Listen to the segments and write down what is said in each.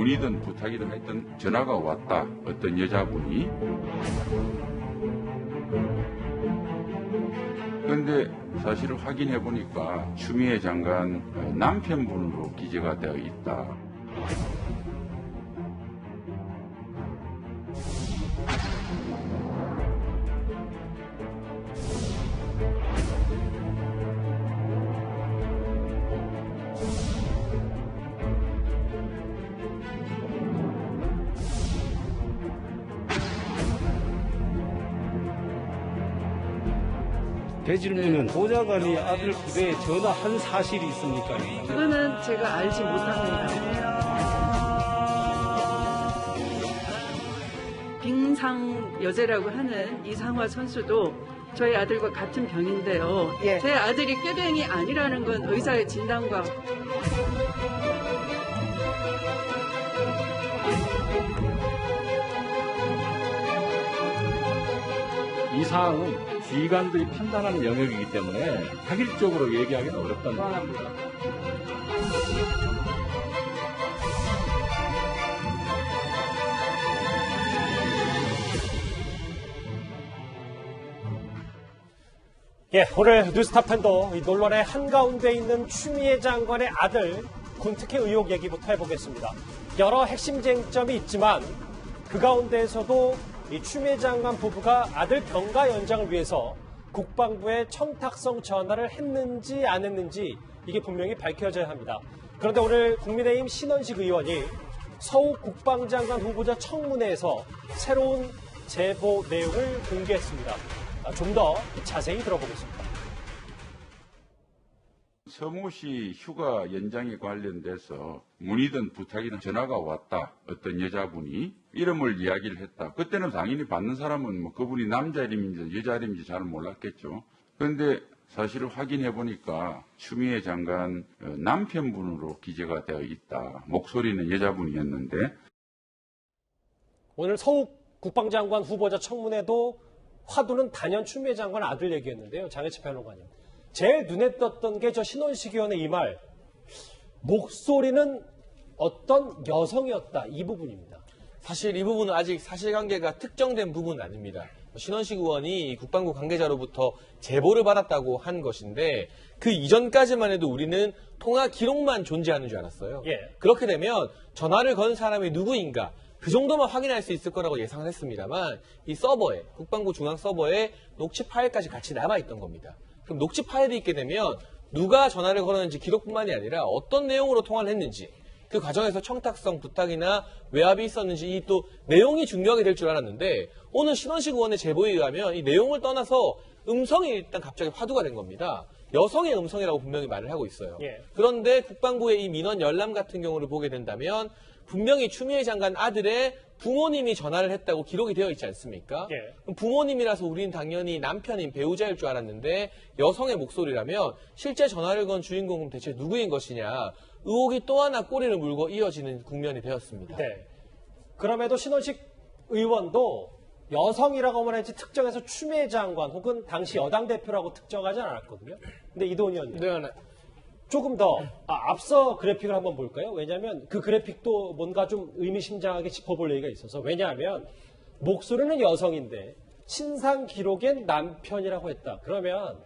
문의든 부탁이든 하여튼 전화가 왔다. 어떤 여자분이. 그런데 사실을 확인해 보니까 추미애 장관 남편분으로 기재가 되어 있다. 대질문은 보좌관이 아들 부대에 전화한 사실이 있습니까? 그거는 제가 알지 못합니다. 빙상 여제라고 하는 이상화 선수도 저희 아들과 같은 병인데요. 예. 제 아들이 꾀병이 아니라는 건 의사의 진단과 이 사항은 지휘관들이 판단하는 영역이기 때문에 확일적으로 얘기하기는 어렵다는 겁니다. 예, 오늘 뉴스타팬도 이 논란의 한가운데 있는 추미애 장관의 아들 군특혜 의혹 얘기부터 해보겠습니다. 여러 핵심 쟁점이 있지만 그 가운데에서도 이 추미애 장관 부부가 아들 병가 연장을 위해서 국방부에 청탁성 전화를 했는지 안 했는지 이게 분명히 밝혀져야 합니다. 그런데 오늘 국민의힘 신원식 의원이 서욱 국방장관 후보자 청문회에서 새로운 제보 내용을 공개했습니다. 좀 더 자세히 들어보겠습니다. 서모 씨 휴가 연장에 관련돼서 문의든 부탁이든 전화가 왔다. 어떤 여자분이 이름을 이야기를 했다. 그때는 당연히 받는 사람은 뭐 그분이 남자 이름인지 여자 이름인지 잘 몰랐겠죠. 그런데 사실을 확인해 보니까 추미애 장관 남편분으로 기재가 되어 있다. 목소리는 여자분이었는데. 오늘 서욱 국방장관 후보자 청문회도 화두는 단연 추미애 장관 아들 얘기였는데요. 장혜철 평론가님. 제일 눈에 떴던 게 저 신원식 의원의 이 말. 목소리는 어떤 여성이었다. 이 부분입니다. 사실 이 부분은 아직 사실관계가 특정된 부분은 아닙니다. 신원식 의원이 국방부 관계자로부터 제보를 받았다고 한 것인데 그 이전까지만 해도 우리는 통화 기록만 존재하는 줄 알았어요. 예. 그렇게 되면 전화를 건 사람이 누구인가 그 정도만 확인할 수 있을 거라고 예상을 했습니다만 이 서버에 국방부 중앙 서버에 녹취 파일까지 같이 남아있던 겁니다. 그럼 녹취 파일이 있게 되면 누가 전화를 걸었는지 기록뿐만이 아니라 어떤 내용으로 통화를 했는지 그 과정에서 청탁성 부탁이나 외압이 있었는지 이 또 내용이 중요하게 될 줄 알았는데 오늘 신원식 의원의 제보에 의하면 이 내용을 떠나서 음성이 일단 갑자기 화두가 된 겁니다. 여성의 음성이라고 분명히 말을 하고 있어요. 예. 그런데 국방부의 이 민원 열람 같은 경우를 보게 된다면 분명히 추미애 장관 아들의 부모님이 전화를 했다고 기록이 되어 있지 않습니까? 예. 그럼 부모님이라서 우리는 당연히 남편인 배우자일 줄 알았는데 여성의 목소리라면 실제 전화를 건 주인공은 대체 누구인 것이냐 의혹이 또 하나 꼬리를 물고 이어지는 국면이 되었습니다. 네. 그럼에도 신원식 의원도 여성이라고만 했지 특정해서 추미애 장관 혹은 당시 여당 대표라고 특정하지 않았거든요. 근데 이동훈 의원님. 네. 조금 더 앞서 그래픽을 한번 볼까요? 왜냐하면 그 그래픽도 뭔가 좀 의미심장하게 짚어볼 얘기가 있어서 왜냐하면 목소리는 여성인데 신상 기록엔 남편이라고 했다. 그러면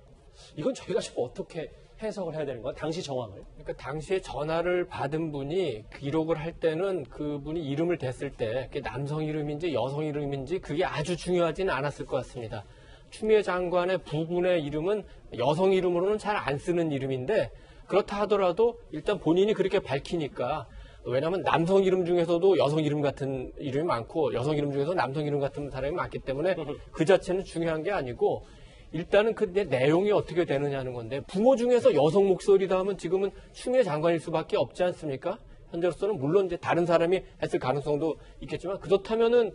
이건 저희가 좀 어떻게 해석을 해야 되는 거야? 당시 정황을. 그러니까 당시에 전화를 받은 분이 기록을 할 때는 그분이 이름을 댔을 때 그게 남성 이름인지 여성 이름인지 그게 아주 중요하지는 않았을 것 같습니다. 추미애 장관의 부군의 이름은 여성 이름으로는 잘 안 쓰는 이름인데 그렇다 하더라도 일단 본인이 그렇게 밝히니까 왜냐하면 남성 이름 중에서도 여성 이름 같은 이름이 많고 여성 이름 중에서 남성 이름 같은 사람이 많기 때문에 그 자체는 중요한 게 아니고 일단은 그 내용이 어떻게 되느냐는 건데 부모 중에서 여성 목소리다 하면 지금은 추미애 장관일 수밖에 없지 않습니까? 현재로서는 물론 이제 다른 사람이 했을 가능성도 있겠지만 그렇다면은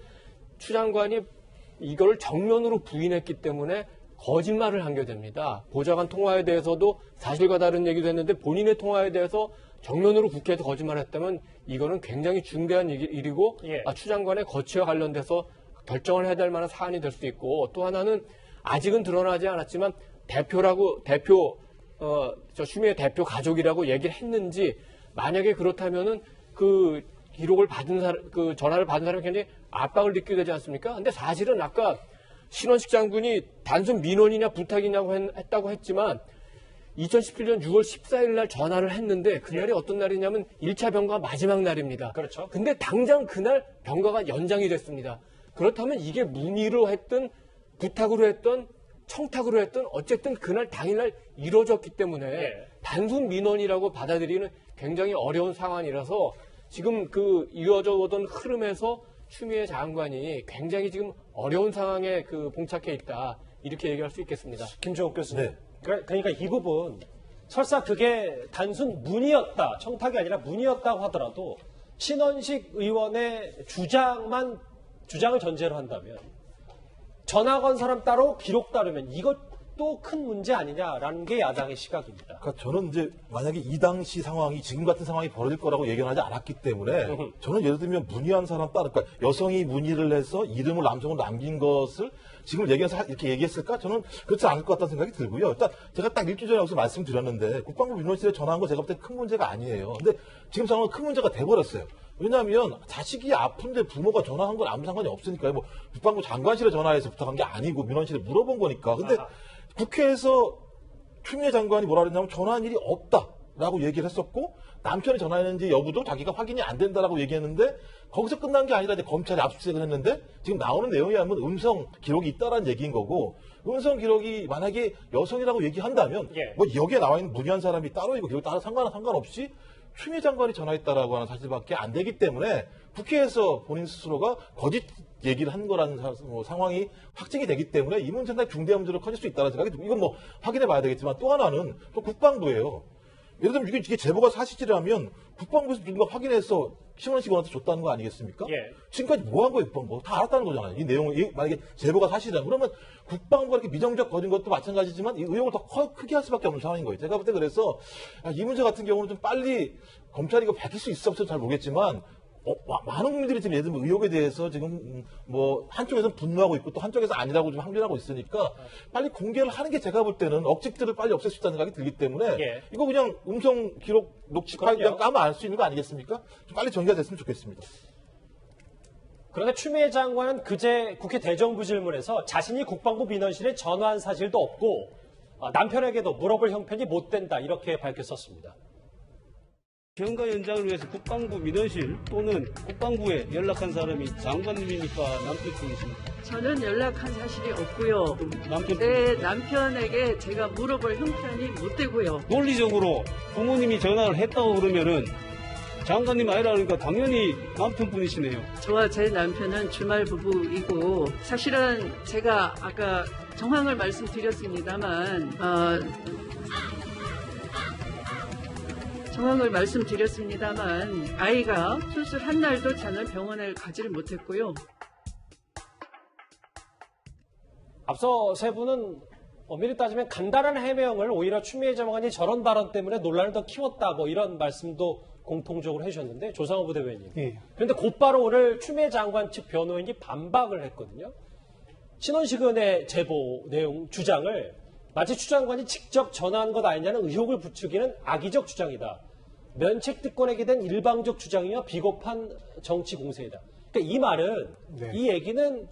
추 장관이 이걸 정면으로 부인했기 때문에 거짓말을 한 게 됩니다. 보좌관 통화에 대해서도 사실과 다른 얘기도 했는데 본인의 통화에 대해서 정면으로 국회에서 거짓말을 했다면 이거는 굉장히 중대한 일이고 예. 추 장관의 거취와 관련돼서 결정을 해야 될 만한 사안이 될 수 있고 또 하나는 아직은 드러나지 않았지만 추미애 대표 가족이라고 얘기를 했는지 만약에 그렇다면은 그 기록을 받은 사람, 그 전화를 받은 사람이 굉장히 압박을 느끼게 되지 않습니까? 근데 사실은 아까 신원식 장군이 단순 민원이냐 부탁이냐고 했다고 했지만 2017년 6월 14일 날 전화를 했는데 그날이 어떤 날이냐면 1차 병가 마지막 날입니다. 그렇죠. 근데 당장 그날 병가가 연장이 됐습니다. 그렇다면 이게 문의로 했든 부탁으로 했던 청탁으로 했던 어쨌든 그날 당일날 이루어졌기 때문에 예. 단순 민원이라고 받아들이는 굉장히 어려운 상황이라서 지금 그 이어져 오던 흐름에서 추미애 장관이 굉장히 지금 어려운 상황에 그 봉착해 있다 이렇게 얘기할 수 있겠습니다. 김종욱 교수님. 네. 그러니까 이 부분 설사 그게 단순 문의였다, 청탁이 아니라 문의였다고 하더라도 신원식 의원의 주장을 전제로 한다면 전화 건 사람 따로 기록 따르면 이것도 큰 문제 아니냐라는 게 야당의 시각입니다. 그러니까 저는 이제 만약에 이 당시 상황이 지금 같은 상황이 벌어질 거라고 예견하지 않았기 때문에 저는 예를 들면 문의한 사람 따로 그러니까 여성이 문의를 해서 이름을 남성으로 남긴 것을 지금 얘기해서 이렇게 얘기했을까? 저는 그렇지 않을 것 같다는 생각이 들고요. 일단 제가 딱 일주일 전에 여기서 말씀드렸는데 국방부 민원실에 전화한 거 제가 볼 때 큰 문제가 아니에요. 근데 지금 상황은 큰 문제가 돼버렸어요. 왜냐하면 자식이 아픈데 부모가 전화한 건 아무 상관이 없으니까요. 뭐 국방부 장관실에 전화해서 부탁한 게 아니고 민원실에 물어본 거니까. 근데 국회에서 추미애 장관이 뭐라 그랬냐면 전화한 일이 없다라고 얘기를 했었고 남편이 전화했는지 여부도 자기가 확인이 안 된다라고 얘기했는데 거기서 끝난 게 아니라 이제 검찰이 압수수색을 했는데 지금 나오는 내용에 하면 음성 기록이 있다라는 얘기인 거고 음성 기록이 만약에 여성이라고 얘기한다면 예. 뭐 여기에 나와 있는 문의한 사람이 따로 있고 기록이 따로 상관없이 추미애 장관이 전화했다라고 하는 사실밖에 안 되기 때문에 국회에서 본인 스스로가 거짓 얘기를 한 거라는 상황이 확정이 되기 때문에 이 문제는 상당히 중대한 문제로 커질 수 있다는 생각이 듭니다. 이건 뭐 확인해 봐야 되겠지만 또 하나는 또 국방부예요. 예를 들면 이게 제보가 사실이라면 국방부에서 누군가 확인해서 신원식 의원한테 줬다는 거 아니겠습니까? 예. 지금까지 뭐 한 거예요, 국방부? 다 알았다는 거잖아요. 이 내용을 만약에 제보가 사실이라면 그러면 국방부가 이렇게 미정적 거린 것도 마찬가지지만 이 의혹을 더 크게 할 수밖에 없는 상황인 거예요. 제가 볼 때 그래서 이 문제 같은 경우는 좀 빨리 검찰이 이거 밝힐 수 있어 없어 잘 모르겠지만 많은 국민들이 지금 예를 들면 의혹에 대해서 지금 뭐 한쪽에서는 분노하고 있고 또 한쪽에서 아니라고 좀 항변하고 있으니까 빨리 공개를 하는 게 제가 볼 때는 억측들을 빨리 없앨 수 있다는 생각이 들기 때문에 예. 이거 그냥 음성 기록 녹취 파일 그냥 까면 알 수 있는 거 아니겠습니까? 좀 빨리 전개가 됐으면 좋겠습니다. 그런데 추미애 장관은 그제 국회 대정부 질문에서 자신이 국방부 민원실에 전화한 사실도 없고 남편에게도 물어볼 형편이 못 된다 이렇게 밝혔었습니다. 병가 연장을 위해서 국방부 민원실 또는 국방부에 연락한 사람이 장관님이니까 남편 쪽이십니까? 저는 연락한 사실이 없고요. 남편 내 남편에게 제가 물어볼 형편이 못 되고요. 논리적으로 부모님이 전화를 했다고 그러면은 장관님 아니라 그러니까 당연히 남편분이시네요. 저와 제 남편은 주말 부부이고 사실은 제가 아까 정황을 말씀드렸습니다만 아이가 수술한 날도 저는 병원에 가지를 못했고요. 앞서 세 분은 엄밀히 따지면 간단한 해명을 오히려 추미애 장관이 저런 발언 때문에 논란을 더 키웠다 뭐 이런 말씀도 공통적으로 해주셨는데 조상호 부대변인. 예. 그런데 곧바로 오늘 추미애 장관 측 변호인이 반박을 했거든요. 신원식 의원의 제보 내용 주장을 마치 추 장관이 직접 전화한 것 아니냐는 의혹을 부추기는 악의적 주장이다. 면책특권에게 된 일방적 주장이며 비겁한 정치 공세이다. 그러니까 이 말은 네. 이 얘기는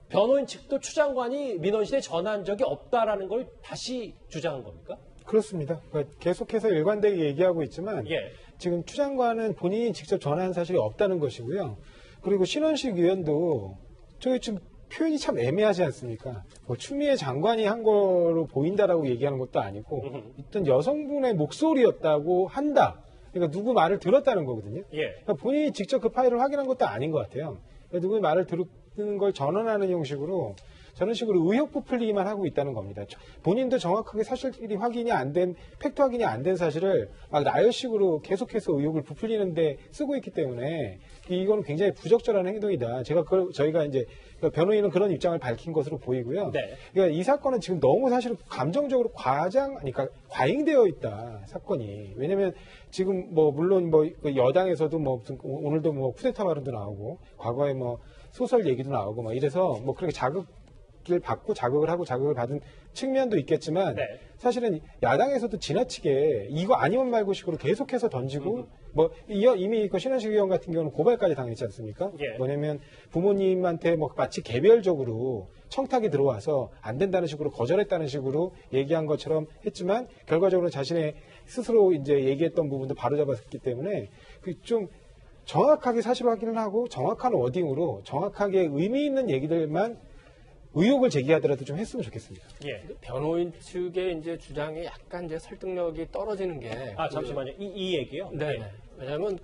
변호인 측도 추 장관이 민원실에 전화한 적이 없다라는 걸 다시 주장한 겁니까? 그렇습니다. 그러니까 계속해서 일관되게 얘기하고 있지만 예. 지금 추 장관은 본인이 직접 전화한 사실이 없다는 것이고요. 그리고 신원식 의원도 저희 지금 표현이 참 애매하지 않습니까? 뭐 추미애 장관이 한 거로 보인다라고 얘기하는 것도 아니고 일단 여성분의 목소리였다고 한다. 그러니까 누구 말을 들었다는 거거든요. 예. 그러니까 본인이 직접 그 파일을 확인한 것도 아닌 것 같아요. 그러니까 누구의 말을 듣는 걸 전언하는 형식으로 저런 식으로 의혹 부풀리기만 하고 있다는 겁니다. 본인도 정확하게 사실이 확인이 안 된, 팩트 확인이 안 된 사실을 막 나열식으로 계속해서 의혹을 부풀리는데 쓰고 있기 때문에 이거는 굉장히 부적절한 행동이다. 저희가 이제 변호인은 그런 입장을 밝힌 것으로 보이고요. 네. 그러니까 이 사건은 지금 너무 사실 감정적으로 그러니까 과잉되어 있다 사건이. 왜냐하면 지금 뭐 물론 뭐 여당에서도 뭐 무슨 오늘도 뭐 쿠데타 발언도 나오고 과거에 뭐 소설 얘기도 나오고 막 이래서 뭐 그렇게 자극을 받고 자극을 하고 자극을 받은 측면도 있겠지만 네. 사실은 야당에서도 지나치게 이거 아니면 말고 식으로 계속해서 던지고 뭐 이미 그 신원식 의원 같은 경우는 고발까지 당했지 않습니까? 예. 뭐냐면 부모님한테 뭐 마치 개별적으로 청탁이 들어와서 안 된다는 식으로 거절했다는 식으로 얘기한 것처럼 했지만 결과적으로 자신의 스스로 이제 얘기했던 부분도 바로잡았기 때문에 그 좀 정확하게 사실 확인을 하고 정확한 워딩으로 정확하게 의미 있는 얘기들만 의혹을 제기하더라도 좀 했으면 좋겠습니다. 예. 변호인 측의 이제 주장이 약간 이제 설득력이 떨어지는 게. 잠시만요. 이 얘기요? 네. 왜냐하면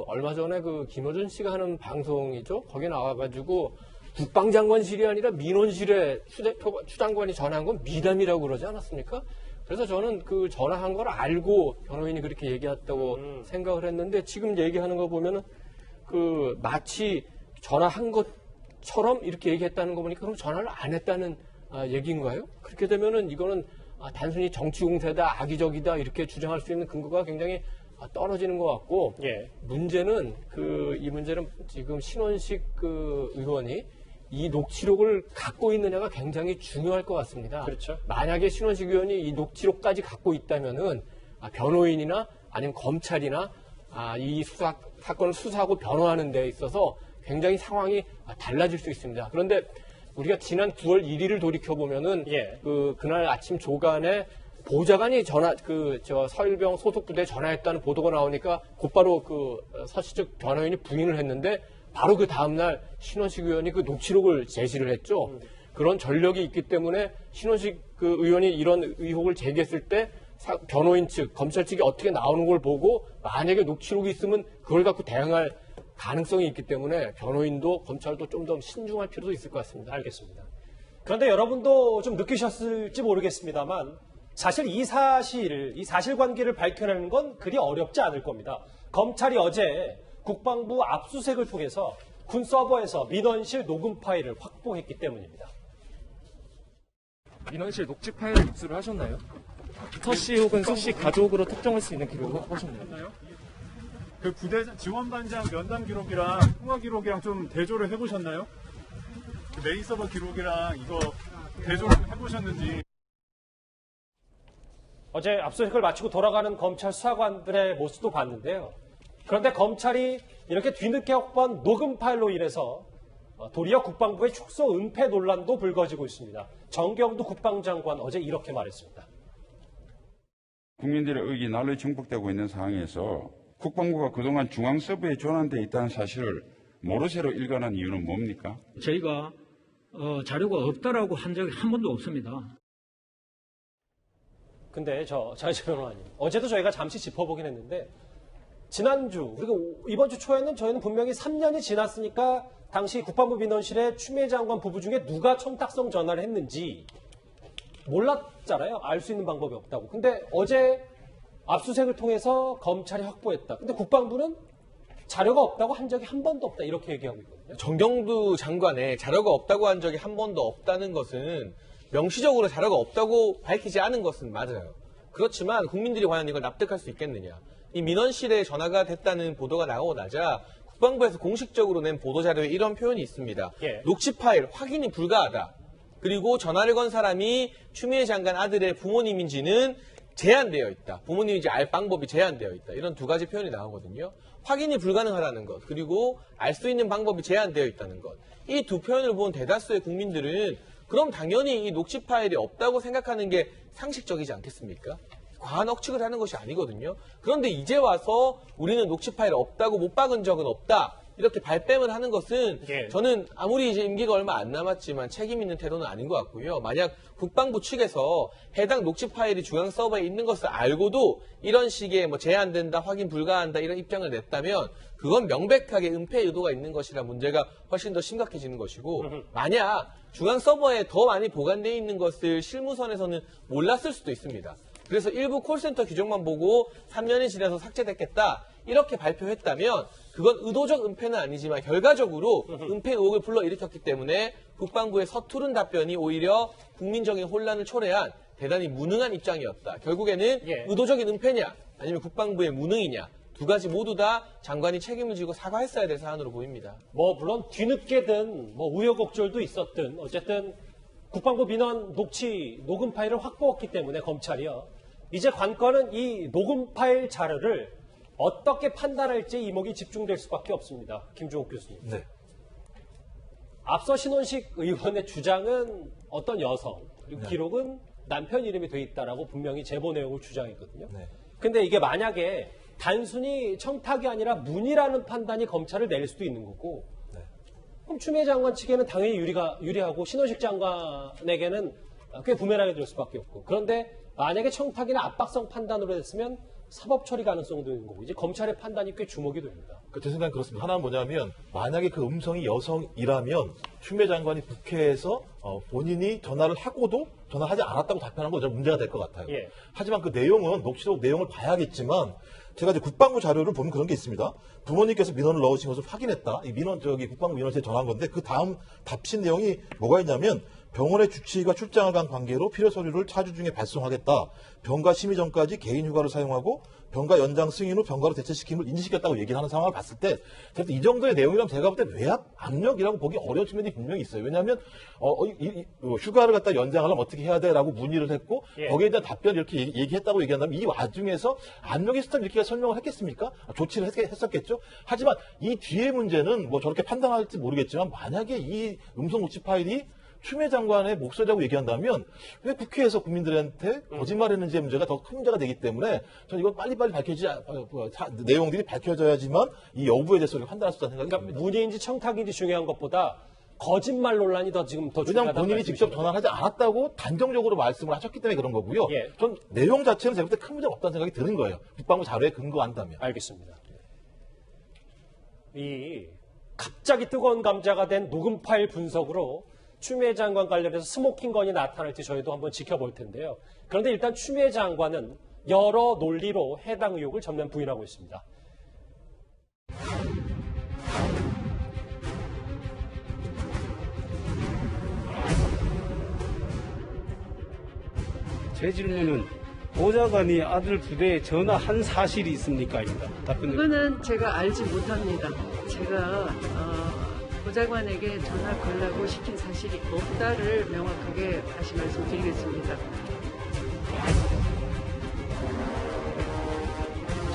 얼마 전에 김어준 씨가 하는 방송이죠. 거기 나와가지고 국방장관실이 아니라 민원실에 추 장관이 전화한 건 미담이라고 그러지 않았습니까? 그래서 저는 전화한 걸 알고 변호인이 그렇게 얘기했다고 생각을 했는데 지금 얘기하는 거 보면은 마치 전화한 것처럼 이렇게 얘기했다는 거 보니까 그럼 전화를 안 했다는 얘기인가요? 그렇게 되면은 이거는 단순히 정치 공세다, 악의적이다 이렇게 주장할 수 있는 근거가 굉장히 떨어지는 것 같고 예. 문제는 이 문제는 지금 신원식 의원이 이 녹취록을 갖고 있느냐가 굉장히 중요할 것 같습니다. 그렇죠. 만약에 신원식 의원이 이 녹취록까지 갖고 있다면은 변호인이나 아니면 검찰이나 이 사건을 수사하고 변호하는 데 있어서 굉장히 상황이 달라질 수 있습니다. 그런데 우리가 지난 9월 1일을 돌이켜 보면은 예. 그날 아침 조간에 보좌관이 서일병 소속 부대에 전화했다는 보도가 나오니까 곧바로 서씨 측 변호인이 부인을 했는데 바로 그 다음날 신원식 의원이 녹취록을 제시를 했죠. 그런 전력이 있기 때문에 신원식 의원이 이런 의혹을 제기했을 때 변호인 측, 검찰 측이 어떻게 나오는 걸 보고 만약에 녹취록이 있으면 그걸 갖고 대응할 가능성이 있기 때문에 변호인도 검찰도 좀 더 신중할 필요도 있을 것 같습니다. 알겠습니다. 그런데 여러분도 좀 느끼셨을지 모르겠습니다만 사실 이 사실관계를 밝혀내는 건 그리 어렵지 않을 겁니다. 검찰이 어제 국방부 압수수색을 통해서 군 서버에서 민원실 녹음 파일을 확보했기 때문입니다. 민원실 녹취 파일을 입수를 하셨나요? 서씨 혹은 수씨 가족으로 특정할 수 있는 기록을 확보하셨나요? 그 부대 지원반장 면담 기록이랑 통화 기록이랑 좀 대조를 해보셨나요? 그 메인 서버 기록이랑 이거 대조를 해보셨는지. 어제 압수수색을 마치고 돌아가는 검찰 수사관들의 모습도 봤는데요. 그런데 검찰이 이렇게 뒤늦게 확보한 녹음 파일로 인해서 도리어 국방부의 축소 은폐 논란도 불거지고 있습니다. 정경두 국방장관 어제 이렇게 말했습니다. 국민들의 의기 날로 증폭되고 있는 상황에서 국방부가 그동안 중앙 서버에 전환되어 있다는 사실을 모르쇠로 일관한 이유는 뭡니까? 저희가 자료가 없다라고 한 적이 한 번도 없습니다. 근데 자이제 변호사님, 어제도 저희가 잠시 짚어보긴 했는데 지난주 그리고 이번 주 초에는 저희는 분명히 3년이 지났으니까 당시 국방부 민원실에 추미애 장관 부부 중에 누가 청탁성 전화를 했는지 몰랐잖아요. 알 수 있는 방법이 없다고. 근데 어제 압수수색을 통해서 검찰이 확보했다. 근데 국방부는 자료가 없다고 한 적이 한 번도 없다. 이렇게 얘기하고 있거든요. 정경두 장관의 자료가 없다고 한 적이 한 번도 없다는 것은 명시적으로 자료가 없다고 밝히지 않은 것은 맞아요. 그렇지만 국민들이 과연 이걸 납득할 수 있겠느냐. 이 민원실에 전화가 됐다는 보도가 나오고 나자 국방부에서 공식적으로 낸 보도자료에 이런 표현이 있습니다. 예. 녹취 파일 확인이 불가하다. 그리고 전화를 건 사람이 추미애 장관 아들의 부모님인지는 제한되어 있다. 부모님인지 알 방법이 제한되어 있다. 이런 두 가지 표현이 나오거든요. 확인이 불가능하다는 것, 그리고 알 수 있는 방법이 제한되어 있다는 것. 이 두 표현을 본 대다수의 국민들은 그럼 당연히 이 녹취 파일이 없다고 생각하는 게 상식적이지 않겠습니까? 과한 억측을 하는 것이 아니거든요. 그런데 이제 와서 우리는 녹취 파일 없다고 못 박은 적은 없다. 이렇게 발뺌을 하는 것은 예. 저는 아무리 이제 임기가 얼마 안 남았지만 책임 있는 태도는 아닌 것 같고요. 만약 국방부 측에서 해당 녹취 파일이 중앙 서버에 있는 것을 알고도 이런 식의 제한된다, 확인 불가한다 이런 입장을 냈다면 그건 명백하게 은폐 의도가 있는 것이라 문제가 훨씬 더 심각해지는 것이고 만약 중앙 서버에 더 많이 보관되어 있는 것을 실무선에서는 몰랐을 수도 있습니다. 그래서 일부 콜센터 규정만 보고 3년이 지나서 삭제됐겠다 이렇게 발표했다면 그건 의도적 은폐는 아니지만 결과적으로 은폐 의혹을 불러일으켰기 때문에 국방부의 서투른 답변이 오히려 국민적인 혼란을 초래한 대단히 무능한 입장이었다. 결국에는 의도적인 은폐냐 아니면 국방부의 무능이냐 두 가지 모두 다 장관이 책임을 지고 사과했어야 될 사안으로 보입니다. 물론 뒤늦게든 우여곡절도 있었든 어쨌든 국방부 민원 녹취 녹음 파일을 확보했기 때문에 검찰이요. 이제 관건은 이 녹음 파일 자료를 어떻게 판단할지 이목이 집중될 수밖에 없습니다. 김종욱 교수님. 네. 앞서 신원식 의원의 주장은 어떤 여성, 그리고 네. 기록은 남편 이름이 돼 있다라고 분명히 제보 내용을 주장했거든요. 네. 근데 이게 만약에 단순히 청탁이 아니라 문의라는 판단이 검찰을 내릴 수도 있는 거고, 네. 그럼 추미애 장관 측에는 당연히 유리하고 신원식 장관에게는 꽤 부메랑이 될 수밖에 없고, 그런데 만약에 청탁이나 압박성 판단으로 됐으면 사법 처리 가능성도 있는 거고, 이제 검찰의 판단이 꽤 주목이 됩니다. 제 생각은 그렇습니다. 하나는 뭐냐면 만약에 그 음성이 여성이라면 추미애 장관이 국회에서 본인이 전화를 하고도 전화하지 않았다고 답변한 건 문제가 될 것 같아요. 예. 하지만 그 내용은 녹취록 내용을 봐야겠지만 제가 이제 국방부 자료를 보면 그런 게 있습니다. 부모님께서 민원을 넣으신 것을 확인했다. 이 민원 국방부 민원실에 전한 건데 그 다음 답신 내용이 뭐가 있냐면 병원의 주치의가 출장을 간 관계로 필요 서류를 차주 중에 발송하겠다. 병가 심의 전까지 개인 휴가를 사용하고 병가 연장 승인 후 병가로 대체시킴을 인지시켰다고 얘기를 하는 상황을 봤을 때 이 정도의 내용이라면 제가 볼 때 외압 압력이라고 보기 어려운 측면이 분명히 있어요. 왜냐하면 휴가를 갖다 연장하려면 어떻게 해야 돼라고 문의를 했고 예. 거기에 대한 답변을 이렇게 얘기했다고 얘기한다면 이 와중에서 압력의 시스템 이렇게 설명을 했겠습니까? 조치를 했었겠죠. 하지만 이 뒤에 문제는 뭐 저렇게 판단할지 모르겠지만 만약에 이 음성 녹취 파일이 추미애 장관의 목소리라고 얘기한다면 왜 국회에서 국민들한테 거짓말했는지의 문제가 더 큰 문제가 되기 때문에 저는 이건 빨리빨리 내용들이 밝혀져야지만 이 여부에 대해서 우리가 판단할 수 있다는 생각이 듭니다. 문의인지 청탁인지 중요한 것보다 거짓말 논란이 더 왜냐하면 중요하다는 본인이 직접 말씀이십니다. 전화를 하지 않았다고 단정적으로 말씀을 하셨기 때문에 그런 거고요. 예. 전 내용 자체는 제가 볼 때 큰 문제가 없다는 생각이 드는 거예요. 국방부 자료에 근거한다면. 알겠습니다. 이 갑자기 뜨거운 감자가 된 녹음 파일 분석으로 추미애 장관 관련해서 스모킹 건이 나타날지 저희도 한번 지켜볼 텐데요. 그런데 일단 추미애 장관은 여러 논리로 해당 의혹을 전면 부인하고 있습니다. 제 질문은 보좌관이 아들 부대에 전화한 사실이 있습니까? 입니다. 답변을. 그거는 제가 알지 못합니다. 제가 보좌관에게 전화 걸라고 시킨 사실이 없다를 명확하게 다시 말씀드리겠습니다.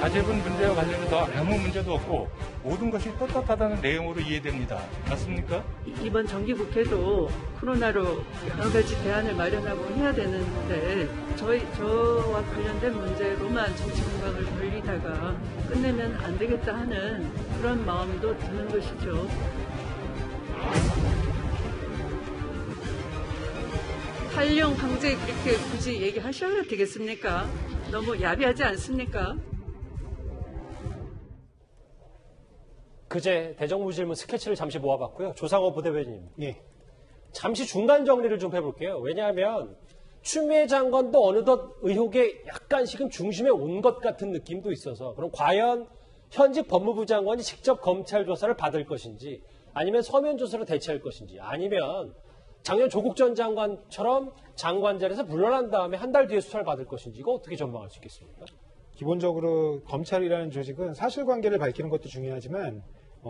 자제분 문제와 관련해서 아무 문제도 없고 모든 것이 떳떳하다는 내용으로 이해됩니다. 맞습니까? 이번 정기국회도 코로나로 여러 가지 대안을 마련하고 해야 되는데 저와 관련된 문제로만 정치 공방을 벌리다가 끝내면 안 되겠다 하는 그런 마음도 드는 것이죠. 탈영 방제 그렇게 굳이 얘기하셔야 되겠습니까? 너무 야비하지 않습니까? 그제 대정부질문 스케치를 잠시 모아봤고요. 조상호 부대변인. 예. 잠시 중간 정리를 좀 해볼게요. 왜냐하면 추미애 장관도 어느덧 의혹의 약간씩은 중심에 온 것 같은 느낌도 있어서 그럼 과연 현직 법무부 장관이 직접 검찰 조사를 받을 것인지 아니면 서면 조사로 대체할 것인지 아니면 작년 조국 전 장관처럼 장관 자리에서 물러난 다음에 한 달 뒤에 수사를 받을 것인지 이거 어떻게 전망할 수 있겠습니까? 기본적으로 검찰이라는 조직은 사실관계를 밝히는 것도 중요하지만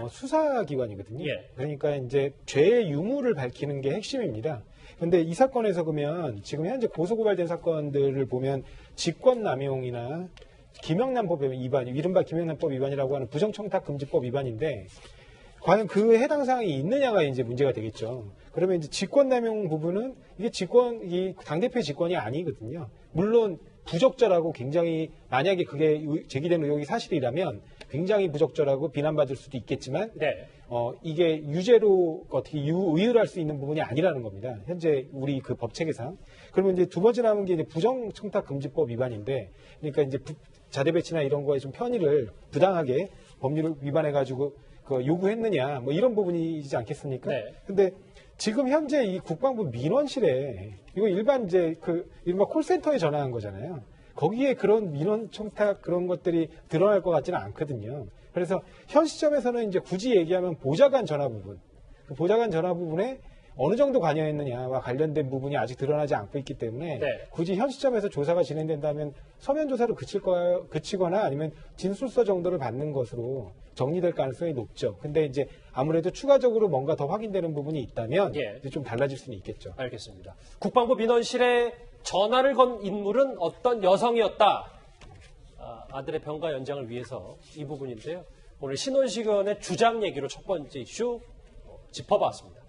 수사기관이거든요. 예. 그러니까 이제 죄의 유무를 밝히는 게 핵심입니다. 그런데 이 사건에서 보면 지금 현재 고소고발된 사건들을 보면 직권남용이나 김영란법 위반, 이른바 김영란법 위반이라고 하는 부정청탁금지법 위반인데 과연 그 해당 사항이 있느냐가 이제 문제가 되겠죠. 그러면 이제 직권남용 부분은 이게 이 당대표의 직권이 아니거든요. 물론 부적절하고 굉장히 만약에 그게 제기된 의혹이 사실이라면 굉장히 부적절하고 비난받을 수도 있겠지만 네. 이게 유죄로 어떻게 의율할 수 있는 부분이 아니라는 겁니다. 현재 우리 그 법체계상. 그러면 이제 두 번째 남은 게 이제 부정청탁금지법 위반인데 그러니까 이제 자대 배치나 이런 거에 좀 편의를 부당하게 법률을 위반해가지고 요구했느냐 뭐 이런 부분이지 않겠습니까? 네. 근데 지금 현재 이 국방부 민원실에 이거 일반 이제 이른바 콜센터에 전화한 거잖아요. 거기에 그런 민원 청탁 그런 것들이 드러날 것 같지는 않거든요. 그래서 현 시점에서는 이제 굳이 얘기하면 보좌관 전화 부분, 그 보좌관 전화 부분에 어느 정도 관여했느냐와 관련된 부분이 아직 드러나지 않고 있기 때문에 네. 굳이 현 시점에서 조사가 진행된다면 서면 조사로 그치거나 아니면 진술서 정도를 받는 것으로 정리될 가능성이 높죠. 근데 이제 아무래도 추가적으로 뭔가 더 확인되는 부분이 있다면 예. 이제 좀 달라질 수는 있겠죠. 알겠습니다. 국방부 민원실에 전화를 건 인물은 어떤 여성이었다. 아들의 병가 연장을 위해서 이 부분인데요. 오늘 신원식 의원의 주장 얘기로 첫 번째 이슈 짚어봤습니다.